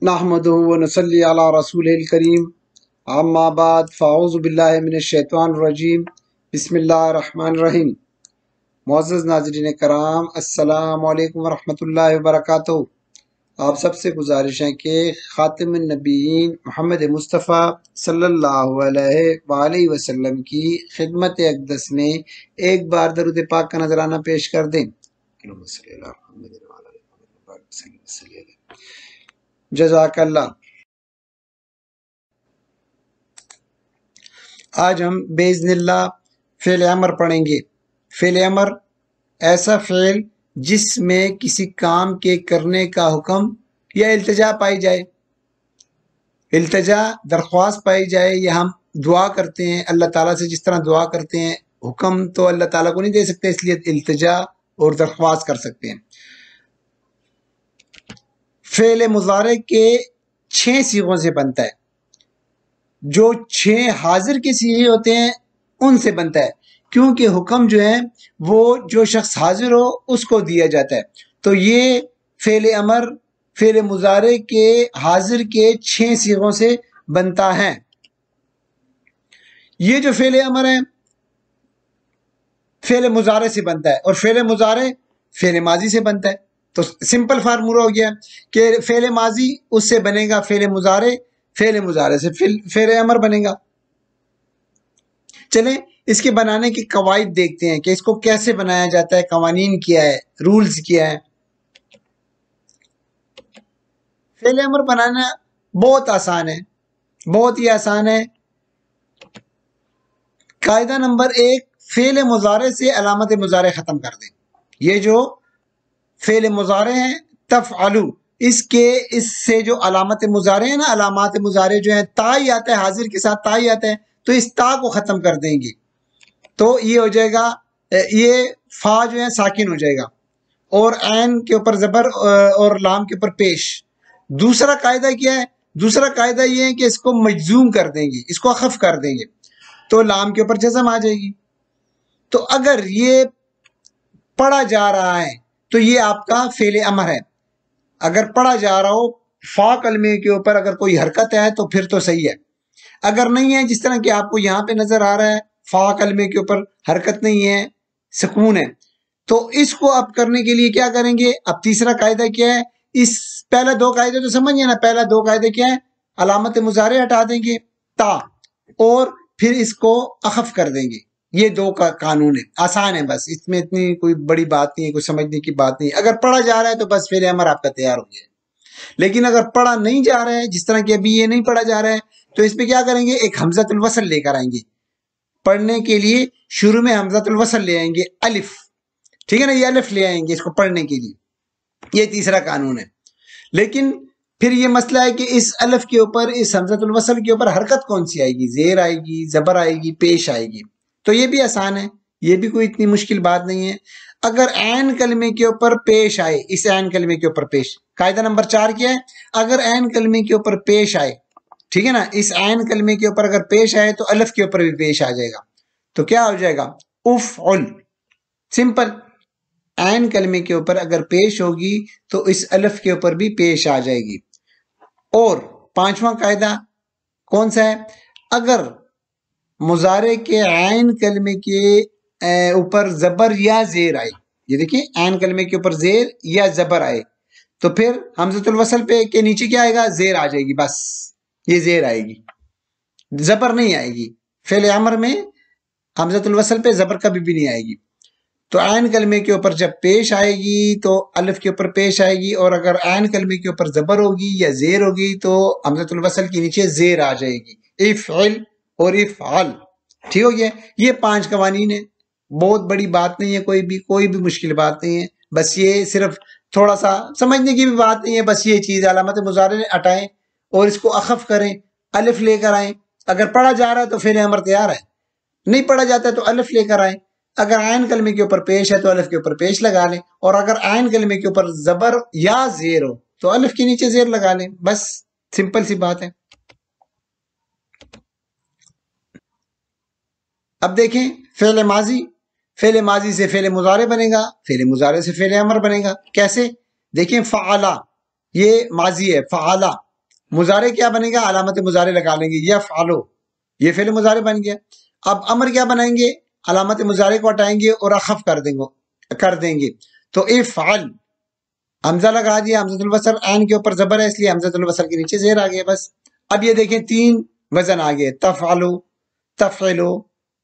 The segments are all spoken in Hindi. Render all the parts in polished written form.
नहमदुहु व नसल्ली अला रसूलिल करीम अम्मा बाद फ़अऊज़ु बिल्लाहि मिनश शैतानिर रजीम बिस्मिल्लाहिर रहमानिर रहीम। मुअज़्ज़ज़ नाज़रीन कराम, अस्सलामु अलैकुम व रहमतुल्लाहि व बरकातुहू। आप सबसे गुजारिश है कि ख़ातिमुन नबीयीन मोहम्मद मुस्तफ़ा सल्लल्लाहु अलैहि वसल्लम की खिदमत अक़दस में एक बार दरूद पाक का नजराना पेश कर दें। जज़ाकल्लाह। आज हम बेइज़्निल्लाह फ़ेल अमर पढ़ेंगे। फ़ेल अमर ऐसा फ़ेल जिसमें किसी काम के करने का हुक्म या इल्तिजा पाई जाए, इल्तिजा दरख्वास्त पाई जाए, या हम दुआ करते हैं अल्लाह ताला से, जिस तरह दुआ करते हैं। हुक्म तो अल्लाह ताला को नहीं दे सकते, इसलिए इल्तिजा और दरख्वास्त कर सकते हैं। फ़ेल मुज़ारे के 6 सीगों से बनता है। जो 6 हाजिर के सीगे होते हैं उनसे बनता है, क्योंकि हुक्म जो है वो जो शख्स हाजिर हो उसको दिया जाता है। तो ये फ़ेल अमर फ़ेल मुज़ारे के हाजिर के 6 सीगों से बनता है। ये जो फ़ेल अमर है फ़ेल मुज़ारे से बनता है, और फ़ेल मुज़ारे फ़ेल माजी से बनता है। तो सिंपल फार्मूला हो गया कि फ़ेल माजी उससे बनेगा फ़ेल मुज़ारे, फ़ेल मुज़ारे से फ़ेल अमर बनेगा। चलें इसके बनाने की कवायद देखते हैं कि इसको कैसे बनाया जाता है, कवानीन क्या है, रूल्स क्या है। फ़ेल अमर बनाना बहुत आसान है, बहुत ही आसान है। कायदा नंबर 1, फ़ेल मुज़ारे से अलामत मुज़ारे ख़त्म कर दें। ये जो फ़ेल मुज़ारे हैं तफ़अलू, इससे जो अलामत मुज़ारे हैं ना, अलामत मुज़ारे जो है ता ही आता है, हाजिर के साथ ता ही आता है, तो इस ता को ख़त्म कर देंगे। तो ये हो जाएगा, ये फा जो है साकिन हो जाएगा, और ऐन के ऊपर ज़बर और लाम के ऊपर पेश। दूसरा कायदा क्या है? दूसरा कायदा ये है कि इसको मजजूम कर देंगे, इसको अखफ कर देंगे, तो लाम के ऊपर जज़म आ जाएगी। तो अगर ये पढ़ा जा रहा है तो ये आपका फ़ेल अमर है। अगर पढ़ा जा रहा हो फा कलमे के ऊपर अगर कोई हरकत है तो फिर तो सही है। अगर नहीं है, जिस तरह कि आपको यहाँ पे नजर आ रहा है फा कलमे के ऊपर हरकत नहीं है, सुकून है, तो इसको अब करने के लिए क्या करेंगे? अब तीसरा कायदा क्या है? इस पहला 2 कायदे तो समझिए ना। पहला 2 कायदे क्या है? अलामत मुजारे हटा देंगे ता, और फिर इसको अखफ कर देंगे। ये 2 का कानून है, आसान है, बस इसमें इतनी कोई बड़ी बात नहीं है, कोई समझने की बात नहीं है। अगर पढ़ा जा रहा है तो बस फ़ेल अमर आपका तैयार हो गया। लेकिन अगर पढ़ा नहीं जा रहा है, जिस तरह कि अभी ये नहीं पढ़ा जा रहा है, तो इस पे क्या करेंगे? एक हमज़तुल वसल लेकर आएंगे। पढ़ने के लिए शुरू में हमज़तुल वसल ले आएंगे, अलिफ, ठीक है ना, ये अलिफ ले आएंगे इसको पढ़ने के लिए। ये तीसरा कानून है। लेकिन फिर ये मसला है कि इस अलिफ के ऊपर, इस हमज़तुल वसल के ऊपर हरकत कौन सी आएगी? ज़ेर आएगी, ज़बर आएगी, पेश आएगी। तो ये भी आसान है, ये भी कोई इतनी मुश्किल बात नहीं है। अगर ऐन कलमे के ऊपर पेश आए, इस ऐन कलमे के ऊपर पेश, कायदा नंबर 4 क्या है? अगर ऐन कलमे के ऊपर पेश आए, ठीक है ना, इस ऐन कलमे के ऊपर अगर पेश आए तो अलिफ के ऊपर भी पेश आ जाएगा। तो क्या हो जाएगा? उफ़उल। सिंपल। ऐन कलमे के ऊपर अगर पेश होगी तो इस अलिफ के ऊपर भी पेश आ जाएगी। और 5वां कायदा कौन सा है? अगर मुजारे के ऐन कलमे के ऊपर जबर या जेर आए, ये देखिए ऐन कलमे के ऊपर जेर या जबर आए, तो फिर हमज़तुल वसल पे के नीचे क्या आएगा? जेर आ जाएगी, बस ये जेर आएगी, जबर नहीं आएगी। फ़ेल अमर में हमज़तुल वसल पे जबर कभी भी नहीं आएगी। तो ऐन कलमे के ऊपर जब पेश आएगी तो अलिफ के ऊपर पेश आएगी, और अगर ऐन कलमे के ऊपर जबर होगी या जेर होगी तो हमज़तुल वसल के नीचे जेर आ जाएगी। इफ़अल और इफ़अल, ठीक हो गया। ये 5 कवानीन है, बहुत बड़ी बात नहीं है, कोई भी मुश्किल बात नहीं है। बस ये सिर्फ थोड़ा सा समझने की भी बात नहीं है। बस ये चीज अलामत मुजारे हटाएं और इसको अखफ करें, अलिफ लेकर आए। अगर पढ़ा जा रहा है तो फ़ेल अमर तैयार है, नहीं पढ़ा जाता है तो अलिफ लेकर आए। अगर आयन कलमे के ऊपर पेश है तो अलिफ के ऊपर पेश लगा लें, और अगर आयन कलमे के ऊपर जबर या जेर हो तो अलिफ के नीचे जेर लगा लें। बस सिंपल सी बात है। अब देखें फ़ेल माजी, फ़ेल माजी से फ़ेल मुजारे बनेगा, फ़ेल मुजारे से फ़ेल अमर बनेगा। कैसे? देखें फ़अला, ये माजी है, फ़अला, मुजारे क्या बनेगा, अलामत मुजारे लगा लेंगे, यफ़अलु, ये फेल मुजारे बन गया। अब अमर क्या बनाएंगे, अलामत मुजारे को हटाएंगे और अखफ कर देंगे। तो इफ़अल, हमजा लगा दिया, हमज़तुल वसल ऐन के ऊपर जबर है इसलिए हमज़तुल वसल के नीचे जेर आ गया बस। अब ये देखें 3 वजन आ गए, तफ़अलु, तफ़अलु,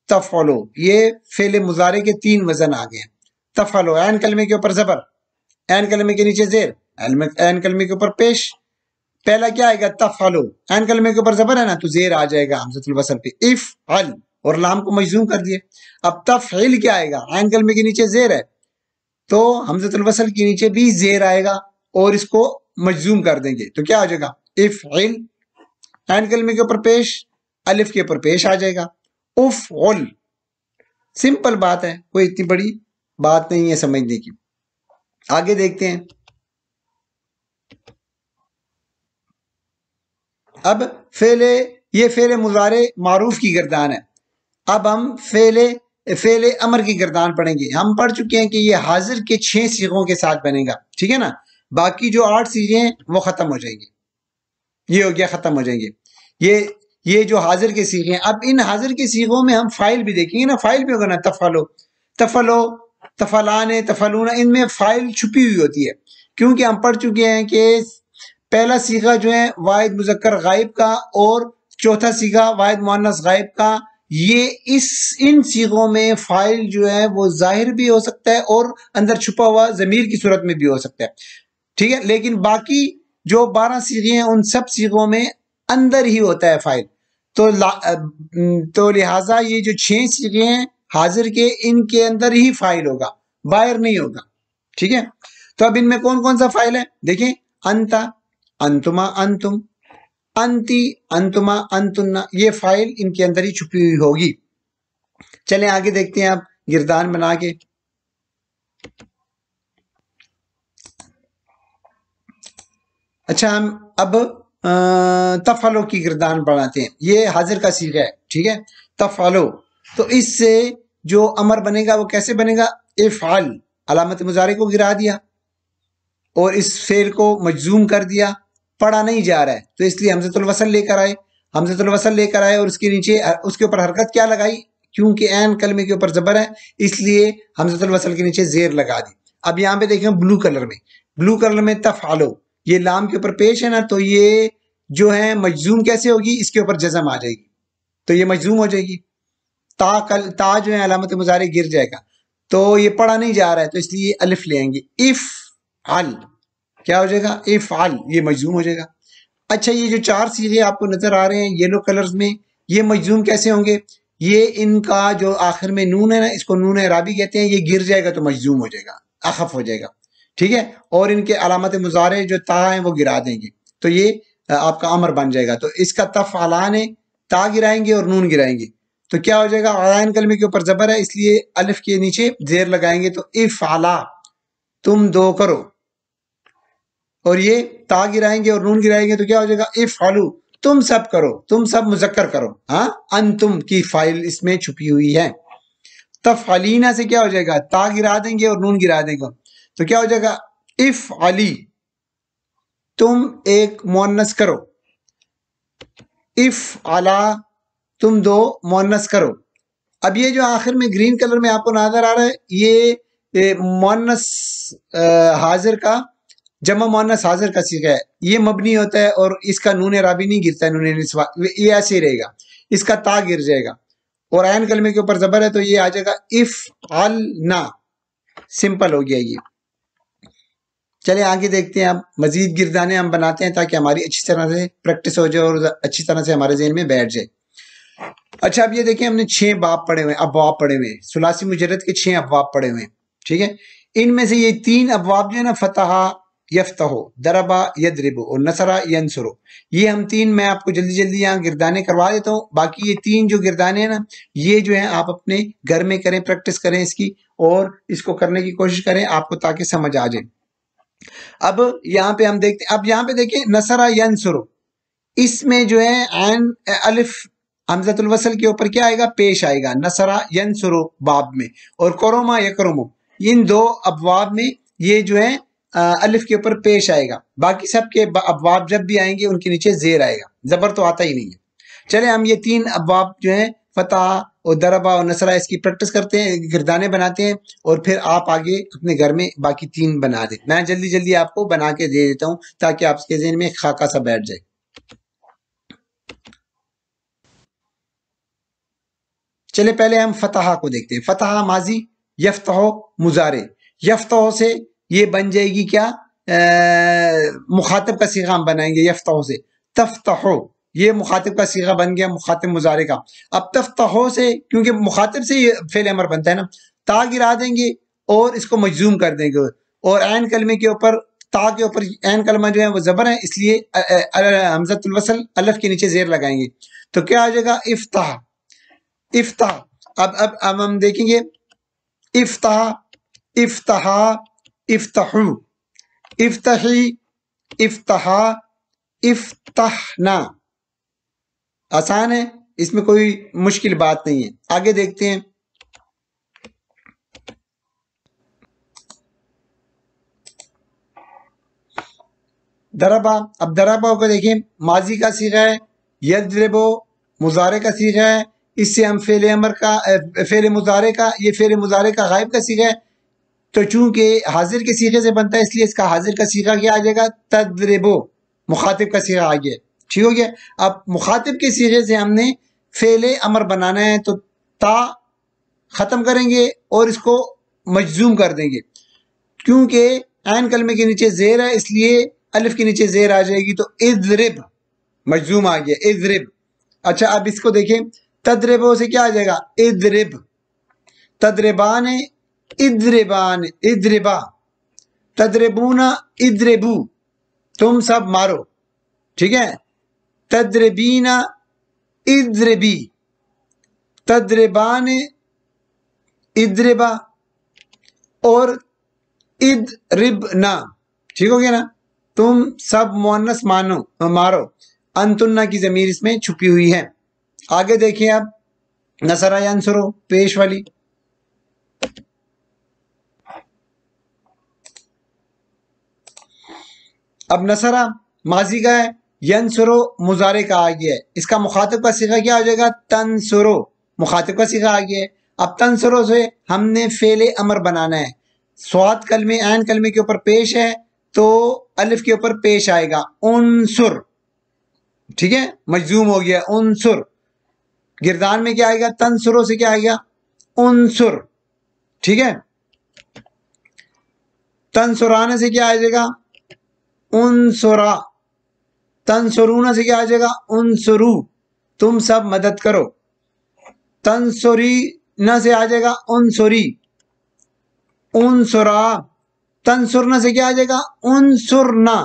तफ़अलु, ये फेल मुजारे के 3 वजन आ गए। तफ़अलु, ऐन कलमे के ऊपर जबर, ऐन कलमे के नीचे जेर, ऐन कलमे के ऊपर पेश। पहला क्या आएगा, तफ़अलु, ऐन कलमे के ऊपर जबर है ना तो जेर आ जाएगा हमज़तुल वसल पे, इफ़अल, और लाम को मजूम कर दिए। अब तफ़इल क्या आएगा, ऐन कलमे के नीचे जेर है तो हमज़तुल वसल के नीचे भी जेर आएगा और इसको मजूम कर देंगे तो क्या हो जाएगा, इफ़इल, ऐन कलमे के ऊपर पेश, अलिफ के ऊपर पेश आ जाएगा, उफ़उल। सिंपल बात है, कोई इतनी बड़ी बात नहीं है समझने की। आगे देखते हैं। अब ये फेले मुजारे मारूफ की गिरदान है। अब हम फेले अमर की गिरदान पढ़ेंगे। हम पढ़ चुके हैं कि ये हाजिर के 6 सीगों के साथ बनेगा, ठीक है ना। बाकी जो 8 सीगे हैं वो खत्म हो जाएंगे, ये हो गया, खत्म हो जाएंगे। ये जो हाजिर के सीगे हैं, अब इन हाजिर के सीगों में हम फाइल भी देखेंगे ना, फाइल भी होगा ना, तफलो, तफलो, तफलाने, तफलूना, इनमें फाइल छुपी हुई होती है। क्योंकि हम पढ़ चुके हैं कि पहला सीगा जो है वाहिद मुजक्कर गायब का और चौथा सीगा वाहिद मुअन्नस गायब का, ये इन सीगों में फाइल जो है वो जाहिर भी हो सकता है और अंदर छुपा हुआ जमीर की सूरत में भी हो सकता है, ठीक है। लेकिन बाकी जो 12 सीगे हैं उन सब सीगों में अंदर ही होता है फाइल। तो लिहाजा ये जो 6 सीगे हैं हाजिर के, इनके अंदर ही फाइल होगा, बाहर नहीं होगा, ठीक है। तो अब इनमें कौन कौन सा फाइल है देखें, अंता, अंतुमा, अंतुम, अंती, अंतुमा, अंतुन्ना, ये फाइल इनके अंदर ही छुपी हुई होगी। चलें आगे देखते हैं आप गिरदान बना के। अच्छा, हम अब तफलो की गिरदान बनाते हैं। ये हाजिर का सीगा है, ठीक है, तफलो। तो इससे जो अमर बनेगा वो कैसे बनेगा, इफ़अल, अलामत मुजारे को गिरा दिया और इस फेल को मजजूम कर दिया, पढ़ा नहीं जा रहा है तो इसलिए हमज़तुल वसल लेकर आए, हमज़तुल वसल लेकर आए और उसके नीचे उसके ऊपर हरकत क्या लगाई, क्योंकि ऐन कलमे के ऊपर जबर है इसलिए हमज़तुल वसल के नीचे जेर लगा दी। अब यहाँ पे देखें ब्लू कलर में तफ़अलो, ये लाम के ऊपर पेश है ना तो ये जो है मजजूम कैसे होगी, इसके ऊपर जज़म आ जाएगी तो ये मजजूम हो जाएगी। ता जो है अलामत मुजारे गिर जाएगा तो ये पढ़ा नहीं जा रहा है तो इसलिए अलिफ ले आएंगे, इफ़अल, क्या हो जाएगा, इफ़अल, ये मजजूम हो जाएगा। अच्छा, ये जो 4 सीगे आपको नजर आ रहे हैं येलो कलर्स में, ये मजजूम कैसे होंगे, ये इनका जो आखिर में नून है ना, इसको नून इराबी कहते हैं, ये गिर जाएगा तो मजजूम हो जाएगा, अखफ हो जाएगा, ठीक है। और इनके अलामत मुजारे जो ता है वो गिरा देंगे तो ये आपका अमर बन जाएगा। तो इसका तफ़अलान है, ता गिराएंगे और नून गिराएंगे तो क्या हो जाएगा, अलान कलमे के ऊपर जबर है इसलिए अलिफ के नीचे जेर लगाएंगे तो इफ़अला, तुम दो करो, और ये ता गिराएंगे और नून गिराएंगे तो क्या हो जाएगा, इफ़अलू, तुम सब करो, तुम सब मुजक्कर करो। हाँ, अंतुम की फाइल इसमें छुपी हुई है। तफ़अलीना से क्या हो जाएगा, ता गिरा देंगे और नून गिरा देंगे तो क्या हो जाएगा, इफ़अली, तुम एक मुअन्नस करो, इफ़अला, तुम दो मुअन्नस करो। अब ये जो आखिर में ग्रीन कलर में आपको नजर आ रहा है ये मुअन्नस हाजिर का, जमा मुअन्नस हाजिर का सीगा है, ये मबनी होता है और इसका नून राबी नहीं गिरता है, नून निस्वा, ये ऐसे ही रहेगा, इसका ता गिर जाएगा और ऐन कलमे के ऊपर जबर है तो ये आ जाएगा इफ़अलना, सिंपल हो गया ये। चले आगे देखते हैं, अब मजीद गिरदाने हम बनाते हैं ताकि हमारी अच्छी तरह से प्रैक्टिस हो जाए और अच्छी तरह से हमारे ज़हन में बैठ जाए। अच्छा, अब ये देखिए हमने 6 बाब पढ़े हुए, अबवाब पढ़े हुए, सुलासी मुजर्रद के 6 अबवाब पढ़े हुए, ठीक है। इनमें से ये 3 अबवाब जो है ना, फतहा यफ्तहो, दरबा यदरिबु और नसरा यंसुरु, ये हम 3 मैं आपको जल्दी जल्दी यहाँ गिरदाने करवा देता हूँ। बाकी ये 3 जो गिरदाने हैं ना, ये जो है आप अपने घर में करें, प्रैक्टिस करें इसकी और इसको करने की कोशिश करें आपको ताकि समझ आ जाए। अब यहाँ पे हम देखते हैं, अब यहाँ पे देखिए नसरा यंसुरु, इसमें जो है ऐन अलिफ हमज़तुल वसल के ऊपर क्या आएगा, पेश आएगा, नसरा यंसुरु बाब में, और करोमा यकरुमु, इन 2 अबवाब में ये जो है अलिफ के ऊपर पेश आएगा, बाकी सब के अबवाब जब भी आएंगे उनके नीचे जेर आएगा, जबर तो आता ही नहीं है। चले हम ये 3 अबवाब जो है फतह और दरबा और नसरा, इसकी प्रैक्टिस करते हैं, गिरदाने बनाते हैं, और फिर आप आगे अपने घर में बाकी 3 बना दें। मैं जल्दी जल्दी आपको बना के दे देता हूं ताकि आपके ज़हन में खाका सा बैठ जाए। चले पहले हम फतहा को देखते हैं। फतहा माजी, यफ्तहो मुजारे। यफ्तहो से ये बन जाएगी क्या, मुखातिब का सीगा हम बनाएंगे यफ्तहो से। तफ्तहो, ये मुखातिब का सीगा बन गया, मुखातिब मुजारे का। अब तफ्तहो से, क्योंकि मुखातिब से ये फेल अमर बनता है ना, ता गिरा देंगे और इसको मजजूम कर देंगे, और ऐन कलमे के ऊपर, ता के ऊपर ऐन कलमा जो है वो जबर है, इसलिए हमजतुल वसल अलिफ के नीचे जेर लगाएंगे। तो क्या आ जाएगा, इफ्ताह। इफ्ताह। अब हम देखेंगे, इफ्ताह, इफ्तहा, इफ्तहू, इफ्तही, इफ्तहा, इफ्तहना। आसान है, इसमें कोई मुश्किल बात नहीं है। आगे देखते हैं। दरबा। अब दरबा को देखें, माजी का सीगा है, यद्रिबो मुजारे का सीगा है, इससे हम फेल अमर का, फेल मुजारे का, ये फेल मुजारे का गायब का सीगा है, तो चूंकि हाजिर के सीगे से बनता है इसलिए इसका हाजिर का सीगा क्या आ जाएगा, तद्रिबो, मुखातिब का सीगा आ गया। ठीक हो गया। अब मुखातिब के सीगे से हमने फेल अमर बनाना है, तो ता खत्म करेंगे और इसको मजजूम कर देंगे, क्योंकि ऐन कलमे के नीचे जेर है इसलिए अलिफ के नीचे जेर आ जाएगी, तो इज़रिब मजजूम आ गया, इज़रिब। अच्छा अब इसको देखें, तद्रिबो से क्या आ जाएगा, इज़रिब। तद्रिबान, इद्रिबान, इद्रिबा। तद्रिबूना, इद्रिबू, तुम सब मारो। ठीक है। तद्रिबीना, इद्रिबी। तद्रिबान, इद्रिबा, और इद्रिबना। ठीक हो गया ना। तुम सब मुअन्नस मानो, मारो। अंतुन्ना की जमीर इसमें छुपी हुई है। आगे देखिए अब, नसरा यंसुरो, पेश वाली। अब नसरा माजी का है, यंसुरो मुजारे का आ गया है, इसका मुखातिब का सीगा क्या हो जाएगा, तंसुरो, मुखातिब का सीगा आ गया है। अब तंसुरो से हमने फेले अमर बनाना है, स्वाद कलमे ऐन कलमे के ऊपर पेश है तो अलिफ के ऊपर पेश आएगा, उनसुर। ठीक है, मजजूम हो गया, उनसुर। गिरदान में क्या आएगा, तंसुरो से क्या आएगा, उनसुर। ठीक है। तंसुराने से क्या आ जाएगा, उनसुरा। तंसुरूना से क्या आ जाएगा, उनसुरू, तुम सब मदद करो। तंसुरी न से आ जाएगा, उनसुरी, उनसुरा। तंसुरना से क्या आ जाएगा, उनसुरना,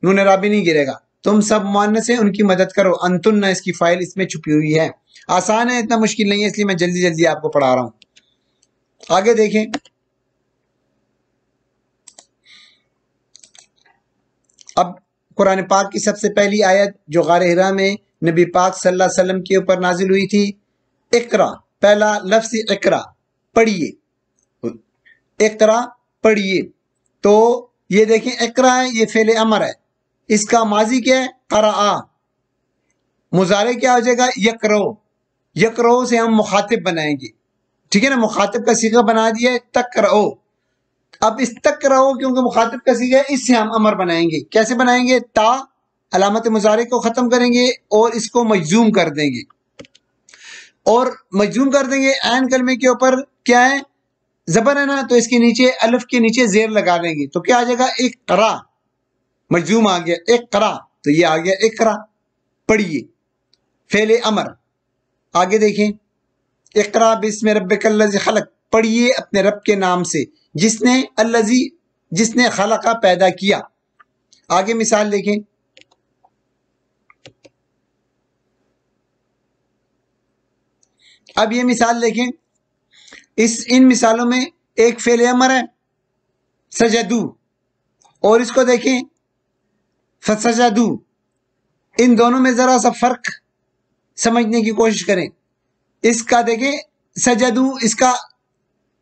नून राबी नहीं गिरेगा। तुम सब मुअन्नस से उनकी मदद करो। अंतुन्ना इसकी फाइल इसमें छुपी हुई है। आसान है, इतना मुश्किल नहीं है, इसलिए मैं जल्दी जल्दी आपको पढ़ा रहा हूं। आगे देखें। अब कुरान पाक की सबसे पहली आयत जो गार हिरा में नबी पाक सल्लल्लाहु अलैहि वसल्लम के ऊपर नाजिल हुई थी, इकरा, पहला लफ्ज़ इकरा, पढ़िए, इकरा पढ़िए। तो ये देखें, इकरा है, ये फेले अमर है, इसका माजी क्या है, क़रअ। मुजारे क्या हो जाएगा, यकरो। यकरो से हम मुखातिब बनाएंगे। ठीक है ना, मुखातिब का सीगा बना दिया है, तकरो। अब इस तकरो क्योंकि मुखातिब का सीगा है, इससे हम अमर बनाएंगे। कैसे बनाएंगे, ता अलामत मुजारे को खत्म करेंगे और इसको मजजूम कर देंगे, और मजजूम कर देंगे। ऐन कलमे के ऊपर क्या है, जबर है ना, तो इसके नीचे अलिफ के नीचे जेर लगा देंगे, तो क्या आ जाएगा, इक़रा, मजजूम आ गया, इक़रा, तो ये आ गया इक़रा, पढ़िए, फेले अमर। आगे देखें, इक़रा बिस्मि रब्बिकल्लज़ी खलक, पढ़िए अपने रब के नाम से जिसने, अल्लज़ी, जिसने खलका पैदा किया। आगे मिसाल देखें, अब ये मिसाल देखें, इन मिसालों में एक फेले अमर है सजदू, और इसको देखें फसजदू। इन दोनों में जरा सा फर्क समझने की कोशिश करें। इसका देखें सजदू, इसका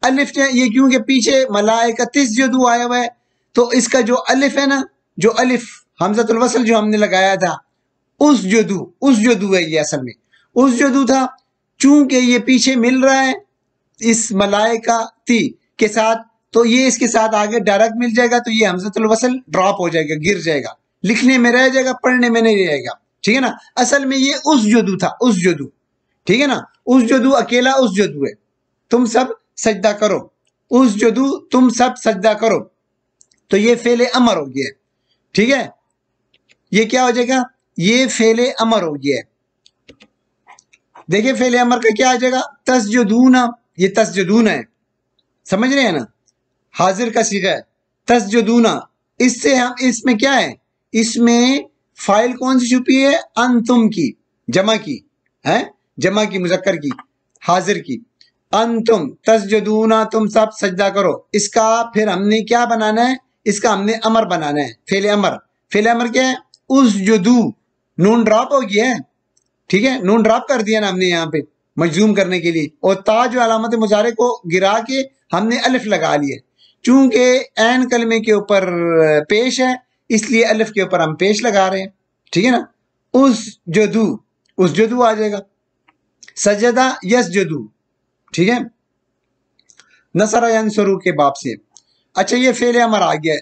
अलिफ ये क्योंकि पीछे मलाइका तिस्जुदू आया हुआ है, तो इसका जो अलिफ है ना, जो अलिफ हमज़तुल वसल जो हमने लगाया था, उस जदू है ये असल में, उस जदू था। चूंकि ये पीछे मिल रहा है इस मलाइका ती के साथ, तो ये इसके साथ आगे डायरेक्ट मिल जाएगा, तो ये हमज़तुल वसल ड्रॉप हो जाएगा, गिर जाएगा, लिखने में रह जाएगा, पढ़ने में नहीं रहेगा। ठीक है ना, असल में ये उस जदू था, उस जदू। ठीक है ना, उस जदू अकेला उस जदू है, तुम सब सजदा करो, उस जदू तुम सब सजदा करो। तो ये फेले अमर हो गया। ठीक है, ये क्या हो जाएगा, ये फेले अमर हो गया। देखिए फेले अमर का क्या आ जाएगा, तसजदूना, ये तसजदूना है, समझ रहे हैं ना, हाजिर का सीगा है तसजदूना। इससे हम, इसमें क्या है, इसमें फाइल कौन सी छुपी है, अंतुम की, जमा की है, जमा की, मुजक्कर की, हाजिर की, अंतुम तसजदूना, तुम सब सजदा करो। इसका फिर हमने क्या बनाना है, इसका हमने अमर बनाना है, फेले अमर। फेले अमर क्या है, उस जदू, नून ड्रॉप हो गया है। ठीक है, नून ड्रॉप कर दिया ना हमने यहाँ पे मजूम करने के लिए, और ता जो अलामत मुजारे को गिरा के हमने अलिफ लगा लिया। चूंकि ऐन कलमे के ऊपर पेश है, इसलिए अलिफ के ऊपर हम पेश लगा रहे हैं। ठीक है ना, उस जदू आ जाएगा, सजदा यस जदू। ठीक है, नसरा यंसरू के बाप से। अच्छा, ये फेले अमर आ गया,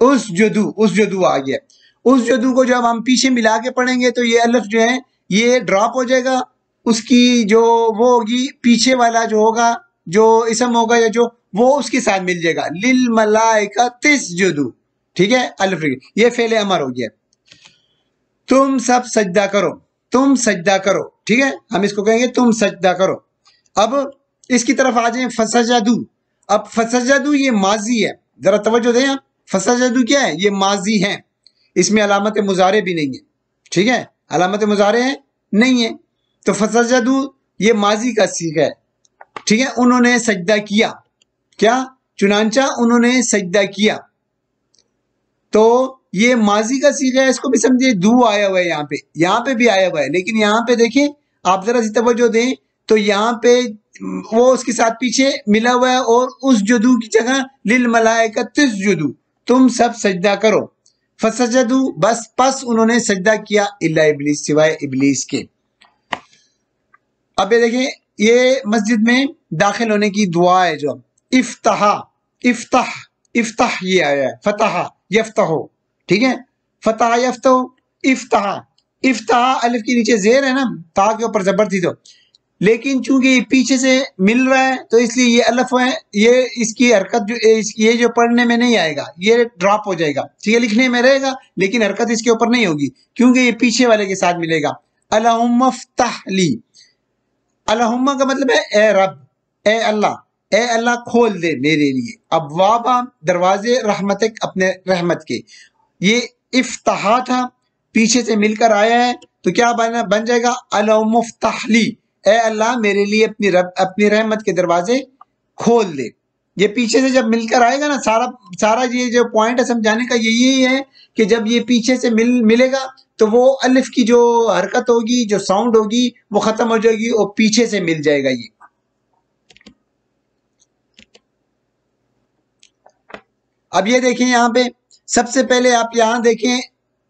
उस जदू आ गया। उस जदू को जब हम पीछे मिला के पढ़ेंगे तो ये अलिफ जो है ये ड्रॉप हो जाएगा, उसकी जो वो होगी, पीछे वाला जो होगा, जो इसम होगा या जो, वो उसके साथ मिल जाएगा, लिल मलाइका तिस जदू। ठीक है, अलिफ, ये फेले अमर हो गया। तुम सब सजदा करो, तुम सजदा करो। ठीक है, हम इसको कहेंगे तुम सजदा करो। अब इसकी तरफ आ जाए, फसजदू। अब फसजदू ये माजी है, जरा तवज्जो दें आप, फसजदू क्या है, ये माजी है, इसमें अलामत मुजारे भी नहीं है। ठीक है, अलामत मुजारे है नहीं है, तो फसजदू ये माजी का सीगा है। ठीक है, उन्होंने सजदा किया, क्या, चुनांचा उन्होंने सजदा किया, तो ये माजी का सीगा है। इसको भी समझिए, दू आया हुआ है यहाँ पे भी आया हुआ है, लेकिन यहाँ पे देखें आप, जरा सी तवज्जो दें, तो यहाँ पे वो उसके साथ पीछे मिला हुआ है, और उस जदू की जगह लिल मलाइका तिस जदू, तुम सब सजदा करो। फसजदू, बस पस उन्होंने सजदा किया, इल्ला इब्लीस, सिवाय इब्लीस के। अब ये देखें, ये मस्जिद में दाखिल होने की दुआ है, जो इफ्ताह, इफ्ताह, इफ्ताह ये आया है, फतह यफ्तहो। ठीक है, फतह यफ्तहो, इफ्ताह, इफ्ताह अलिफ के नीचे जेर है ना, ता के ऊपर जबर थी, तो लेकिन चूंकि पीछे से मिल रहा है तो इसलिए ये अलिफ है, ये इसकी हरकत जो, ये जो पढ़ने में नहीं आएगा, ये ड्रॉप हो जाएगा। ठीक है, लिखने में रहेगा लेकिन हरकत इसके ऊपर नहीं होगी, क्योंकि ये पीछे वाले के साथ मिलेगा। अल्लाहुम्मा फ़्तह ली, अल्लाहुम्मा का मतलब है ए रब, ए अल्लाह, ए अल्लाह खोल दे मेरे लिए अबवाबा, दरवाजे, रहमतिक, अपने रहमत के। ये इफ्ताह था, पीछे से मिलकर आया है, तो क्या बन जाएगा, अल्लाहुम्मा फ़्तह ली, ए अल्लाह मेरे लिए अपनी रहमत के दरवाजे खोल दे। ये पीछे से जब मिलकर आएगा ना, सारा ये जो पॉइंट है समझाने का यही है कि जब ये पीछे से मिलेगा तो वो अलिफ की जो हरकत होगी, जो साउंड होगी, वो खत्म हो जाएगी और पीछे से मिल जाएगा ये। अब ये देखें, यहाँ पे सबसे पहले आप यहाँ देखें,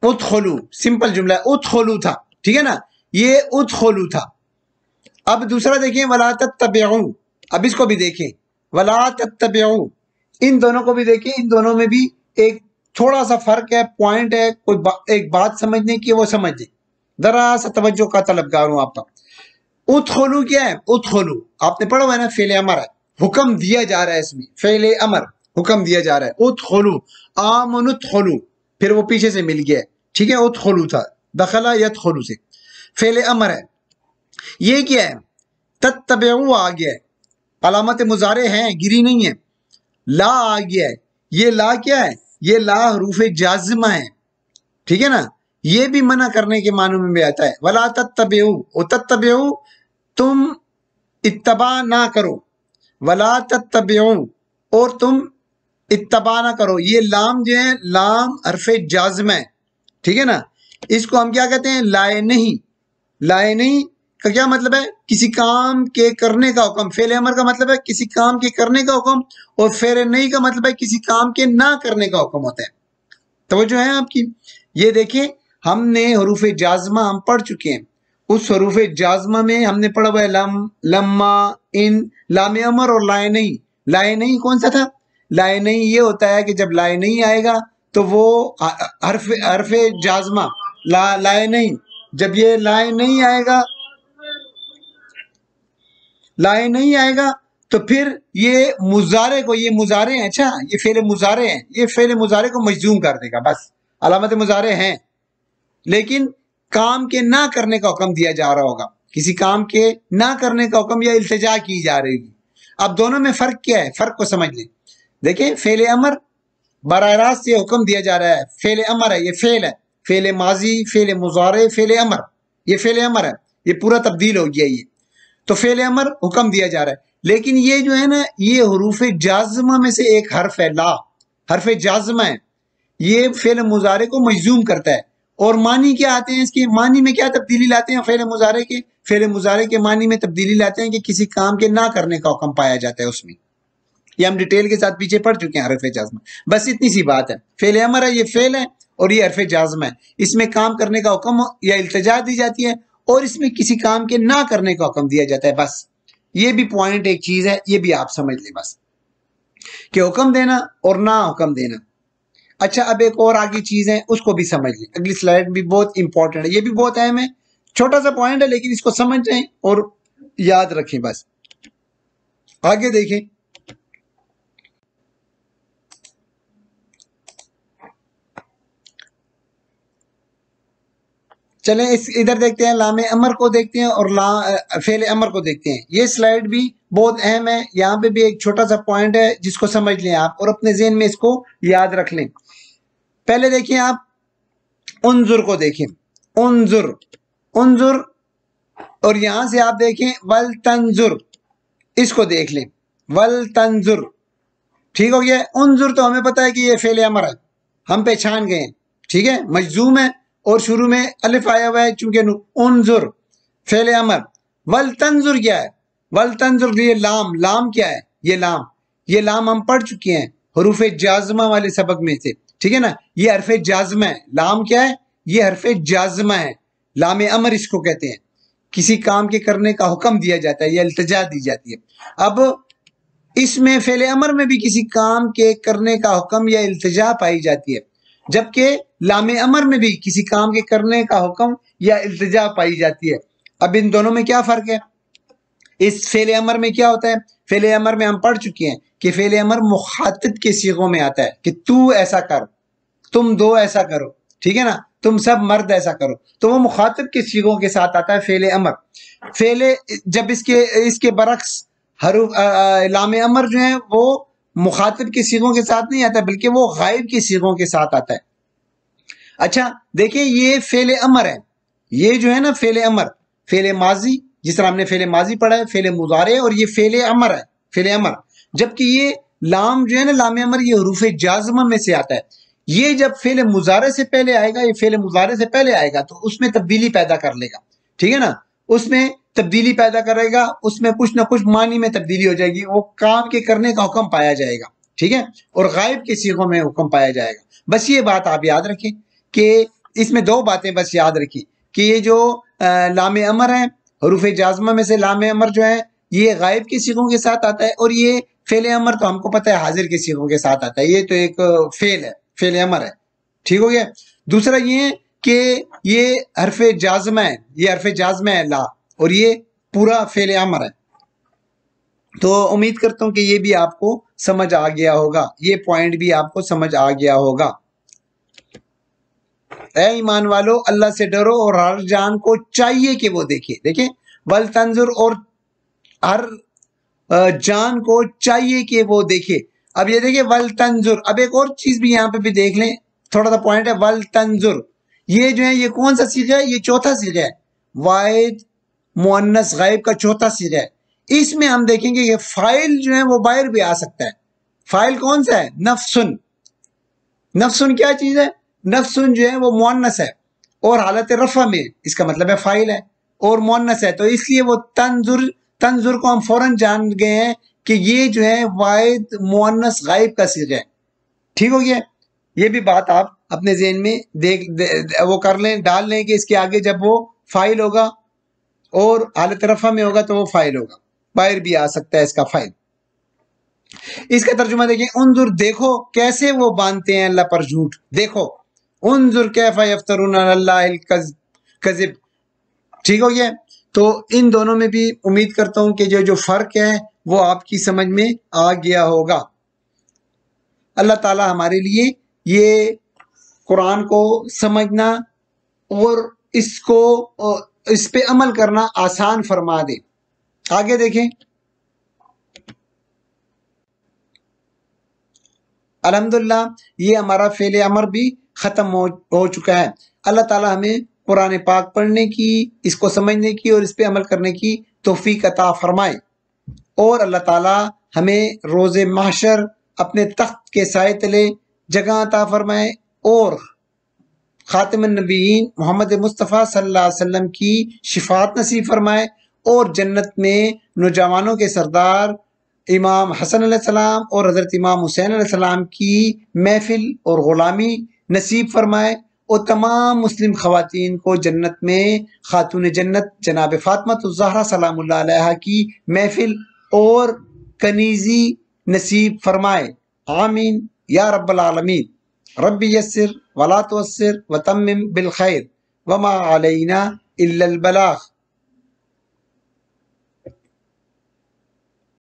उदखुलू, सिंपल जुमला, उदखुलू था। ठीक है ना, ये उदखुलू था। अब दूसरा देखें, वला तत्तबिऊ, अब इसको भी देखें, वला तत्तबिऊ, इन दोनों को भी देखें, इन दोनों में भी एक थोड़ा सा फर्क है, पॉइंट है, एक बात समझने की, वो समझ लें, जरा सा तवज्जो का तलबगार हूं आपका। उदखुलू क्या है, उदखुलू आपने पढ़ा हुआ है ना, फेले अमर है, हुक्म दिया जा रहा है, इसमें फेले अमर, हुक्म दिया जा रहा है। उदखुलू, आमनुदखुलू, फिर वो पीछे से मिल गया। ठीक है, उदखुलू था, दखला यदखुलू से, फेले अमर है। ये क्या है, तत्तबिऊ आ गया है, अलामत मुजारे हैं, गिरी नहीं है। ला आ गया है, ये ला क्या है, ये ला हरूफ जाज़िमा है। ठीक है ना, ये भी मना करने के मानों में भी आता है। वला तत्तबिऊ, ओ तत्तबिऊ, तुम इत्तबा ना करो, वला तत्तबिऊ, और तुम इत्तबा ना करो। ये लाम जो है, लाम हरफे जाज़िमा है। ठीक है ना, इसको हम क्या कहते हैं, लाए नहीं, लाए नहीं, का क्या मतलब है? किसी काम के करने का हुक्म। फेल अमर का मतलब है किसी काम के करने का हुक्म, और फेल नहीं का मतलब है किसी काम के ना करने का हुक्म होता है। तो जो है आपकी, ये देखें, हमने हरूफ जाजमा हम पढ़ चुके हैं। उस हरूफ जाजमा में हमने पढ़ा हुआ है लम, लम्मा, इन, लामे अमर और लाए नहीं। लाए नहीं कौन सा था? लाए नहीं ये होता है कि जब लाए नहीं आएगा तो वो हर्फ हर्फ जाजमा लाए नहीं, जब ये लाए नहीं आएगा, लाए नहीं आएगा तो फिर ये मुजारे को, ये मुजारे हैं, अच्छा ये फेल मुजारे हैं, ये फेल मुजारे को मजजूम कर देगा। बस अलामत मुजारे हैं, लेकिन काम के ना करने का हुक्म दिया जा रहा होगा, किसी काम के ना करने का हुक्म या इल्तिजा की जा रही है। अब दोनों में फर्क क्या है? फर्क को समझ लें। देखिए फेल अमर बराह रास्त ये हुक्म दिया जा रहा है, फेल अमर है, ये फेल है, फेल माजी, फेल मुजारे, फेल अमर, ये फेल अमर है, ये पूरा तब्दील हो गया ये। तो फेल अमर हुक्म दिया जा रहा है, लेकिन ये जो है ना, ये हरूफ जाज़मा में से एक हर्फ है, ला हर्फ जाज़मा है, ये फेल मुजारे को मजजूम करता है। और मानी क्या आते हैं इसके? मानी में क्या तब्दीली लाते हैं फेल मुजारे के? फेल मुजारे के मानी में तब्दीली लाते हैं कि किसी काम के ना करने का हुक्म पाया जाता है उसमें। ये हम डिटेल के साथ पीछे पढ़ चुके हैं हर्फ जाज़मा। बस इतनी सी बात है, फेल अमर है, ये फेल है, और ये हर्फ जाज़मा है। इसमें काम करने का हुक्म या इल्तिजा दी जाती है, और इसमें किसी काम के ना करने का हुक्म दिया जाता है। बस ये भी पॉइंट एक चीज है, ये भी आप समझ लें बस, कि हुक्म देना और ना हुक्म देना। अच्छा, अब एक और आगे चीज है, उसको भी समझ लें। अगली स्लाइड भी बहुत इंपॉर्टेंट है, ये भी बहुत अहम है, छोटा सा पॉइंट है, लेकिन इसको समझ जाएं और याद रखें। बस आगे देखें, चलें इस इधर देखते हैं, लामे अमर को देखते हैं और फेल अमर को देखते हैं। ये स्लाइड भी बहुत अहम है, यहाँ पे भी एक छोटा सा पॉइंट है जिसको समझ लें आप और अपने ज़हन में इसको याद रख लें। पहले देखिए आप उन्जुर को देखें, उन्जुर, उन्जुर, और यहां से आप देखें वल तंजुर, इसको देख लें, वल तंजुर, ठीक हो गया। उन्जुर तो हमें पता है कि ये फेल अमर है, हम पहचान गए, ठीक है, मजजूम है और शुरू में अलिफ आया हुआ है चूंकि उन्जुर फेल अमर। वल तंजुर क्या है? वल तंजुर ये लाम, लाम क्या है? ये लाम, ये लाम हम पढ़ चुके हैं हरूफ जाज़मा वाले सबक में से, ठीक है ना। ये हरफ जाज़मा है, लाम क्या है? ये हरफ जाज़मा है, लाम अमर इसको कहते हैं। किसी काम के करने का हुक्म दिया जाता है या इल्तिजा दी जाती है। अब इसमें फेल अमर में भी किसी काम के करने का हुक्म या इल्तिजा पाई जाती है, जबकि लामे अमर में भी किसी काम के करने का हुक्म या इल्तिजा पाई जाती है। अब इन दोनों में क्या फर्क है? इस फेल अमर में क्या होता है? फेल अमर में हम पढ़ चुके हैं कि फेल अमर मुखातिब के सीगों में आता है कि तू ऐसा कर, तुम दो ऐसा करो, ठीक है ना, तुम सब मर्द ऐसा करो, तो वो मुखातिब के सीगों के साथ आता है फेल अमर। फेल जब इसके बरक्स हरूफ लामे अमर जो है वो मुखातिब के सीगों के साथ नहीं आता, बल्कि वो गायब के सीगों के साथ आता है। अच्छा देखिए, ये फेल अमर है, ये जो है ना फेल अमर, फेल माजी, जिस तरह हमने फेल माजी पढ़ा है, फेल मुजारे, और ये फेल अमर है, फेल अमर। जबकि ये लाम जो है ना, लाम अमर, ये हरूफ जाज़मा में से आता है। ये जब फेल मुजारे से पहले आएगा, ये फेल मुजारे से पहले आएगा तो उसमें तब्दीली पैदा कर लेगा, ठीक है ना, उसमें तब्दीली पैदा करेगा, उसमें कुछ ना कुछ मानी में तब्दीली हो जाएगी, वो काम के करने का हुक्म पाया जाएगा, ठीक है, और गायब के सीगों में हुक्म पाया जाएगा। बस ये बात आप याद रखें कि इसमें दो बातें बस याद रखी कि ये जो लाम अमर है, हरूफ जाज़मा में से लाम अमर जो है ये गायब के सीगों के साथ आता है, और ये फेल अमर तो हमको पता है हाजिर के सीगों के साथ आता है। ये तो एक फेल है, फेल अमर है, ठीक हो गया। दूसरा ये है कि ये हरफ जाज़मा है, ये हरफ जाज़मा है ला, और ये पूरा फेल अमर है। तो उम्मीद करता हूं कि ये भी आपको समझ आ गया होगा, ये पॉइंट भी आपको समझ आ गया होगा। ऐ ईमान वालो, अल्लाह से डरो और हर जान को चाहिए कि वो देखे, देखे वल तंजुर, और हर जान को चाहिए कि वो देखे। अब ये देखिए वल तंजुर, अब एक और चीज भी यहाँ पे भी देख लें, थोड़ा सा पॉइंट है, वल तंजुर ये जो है ये कौन सा सीगा है? ये चौथा सीगा है, वाहिद मुअन्नस गायब का चौथा सीगा है। इसमें हम देखेंगे कि फाइल जो है वो बाहर भी आ सकता है। फाइल कौन सा है? नफ्सुन। नफ्सुन क्या चीज है? नफ्सुन जो है वो मुअन्नस है और हालत रफा में इसका मतलब है फाइल है, और मुअन्नस है, तो इसलिए वो तंजुर तंजुर को हम फौरन जान गए हैं कि ये जो है वाहिद मुअन्नस गायब का सीगा है। ठीक हो गया। ये भी बात आप अपने ज़हन में वो कर लें, डाल लें कि इसके आगे जब वो फाइल होगा और हालत रफ़ा में होगा तो वो फाइल होगा, बाहर भी आ सकता है इसका फाइल। इसका तर्जुमा देखिए, उन्जुर देखो कैसे वो बांधते हैं अल्लाह पर झूठ, देखो उन्जुर कैफा यफ्तरून अलल्लाहिल कज़िब। ठीक हो गया। तो इन दोनों में भी उम्मीद करता हूं कि जो फर्क है वो आपकी समझ में आ गया होगा। अल्लाह ताला हमारे लिए ये कुरान को समझना और इसको इस पे अमल करना आसान फरमा दे। आगे देखें, अल्हम्दुलिल्लाह ये हमारा फेले अमर भी खत्म हो चुका है। अल्लाह ताला हमें कुरान पाक पढ़ने की, इसको समझने की और इस पे अमल करने की तौफीक अता फरमाए, और अल्लाह ताला हमें रोज़े महशर अपने तख्त के साए तले जगह अता फरमाए और खातिमुन नबीयीन मोहम्मद मुस्तफ़ा सल्लल्लाहु अलैहि वसल्लम की शिफात नसीब फरमाए और जन्नत में नौजवानों के सरदार इमाम हसन अलैहिस्सलाम और हज़रत इमाम हुसैन अलैहिस्सलाम की महफिल और ग़ुलामी नसीब फरमाए और तमाम मुस्लिम ख़वातीन को जन्नत में खातून जन्नत जनाब फ़ातिमातुज़ ज़हरा सलामुल्लाह अलैहा की महफिल और कनीज़ी नसीब फरमाए। आमीन या रब्बल आलमीन। रब्बी यस्सिर वला तुअस्सिर व तम्मिम बिल खैर वमा अलैना इल्लल बलाग।